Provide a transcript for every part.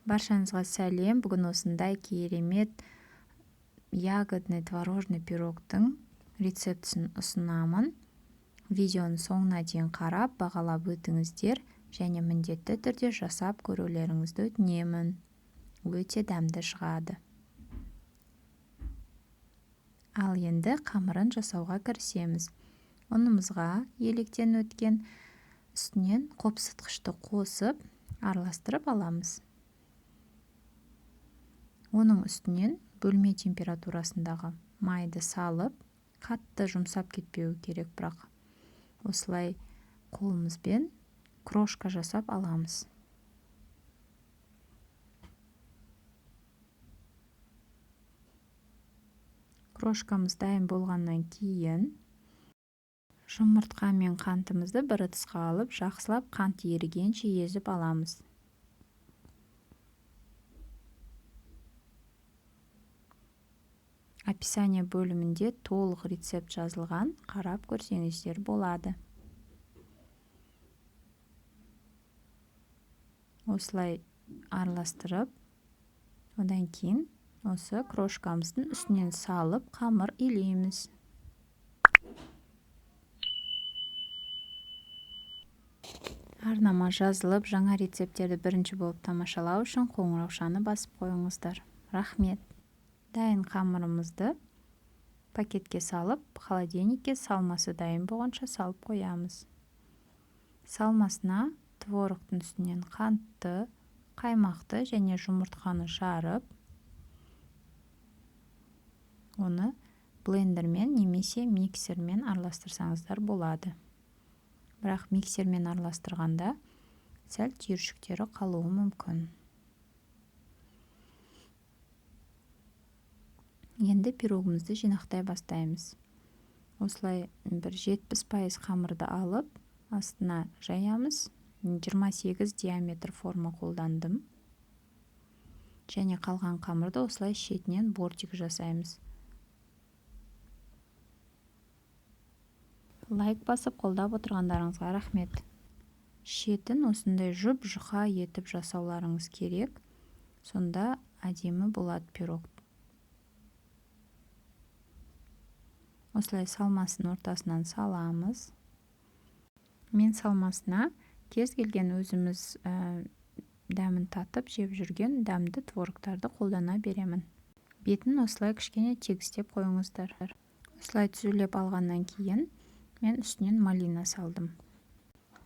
Баршаңызға сәлем. Бүгін осындай керемет ягодный творожный пирогтың рецептісін ұсынамын. Видеоны соңына дейін қарап, бағалап өтіңіздер және міндетті түрде жасап көрулеріңізді өтінемін. Өте дәмді шығады. Ал енді қамырын жасауға кірісеміз. Ұнымызға електен өткен үстінен қопсытқышты қосып, араластырып аламыз. Оның үстінен бөлме температурасындағы майды салып, қатты жұмсап кетпеуі керек, бірақ осылай қолымызбен крошка жасап аламыз. Крошкамыз дайын болғаннан кейін жұмыртқа мен қантымызды бір ыдысқа алып, жақсылап қант ерігенше езіп аламыз. Описание бөлімінде толық рецепт жазылған, қарап көрсеңіздер болады. Осылай араластырып, одан кейін осы крошкамыздың үстінен салып, қамыр илейміз. Арнама жазылып, жаңа рецепттерді бірінші болып тамашалау үшін қоңыраушаны басып қойыңыздар. Рахмет. Дайын қамырымызды пакетке салып, холодильникке салмасы дайын болғанша салып қоямыз. Салмасына творогтың үстінен қантты, қаймақты және жұмыртқаны жарып, оны блендермен немесе миксермен араластырсаңыздар болады. Бірақ миксермен араластырғанда сәл түйіршіктері қалуы мүмкін. Енді пирогымызды жинақтай бастаймыз. Осылай бір 70% қамырды алып, астына жаямыз. 28 диаметр форма қолдандым. Және қалған қамырды осылай шетінен бортик жасаймыз. Лайк басып қолдап отырғандарыңызға рахмет. Шетін осындай жұп-жұқа етіп жасауларыңыз керек. Сонда әдемі болады пирог. Осылай салмасын ортасынан саламыз. Мен салмасына кез келген өзіміз дәмін татып жеп жүрген дәмді творогтарды қолдана беремін. Бетін осылай кішкене тегістеп қойыңыздар. Осылай түзулеп алғаннан кейін мен үстінен малина салдым.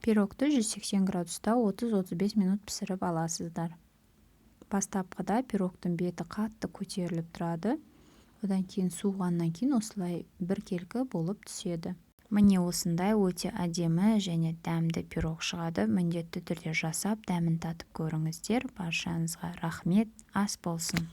Пирогты 180 градуста 30-35 минут пісіріп аласыздар. Бастапқыда пирогтың беті қатты көтеріліп тұрады. Одан кейін суығаннан кейін осылай біркелкі болып түседі. Міне осындай өте әдемі және дәмді пирог шығады. Міндетті түрде жасап, дәмін татып көріңіздер. Баршаңызға рахмет, ас болсын.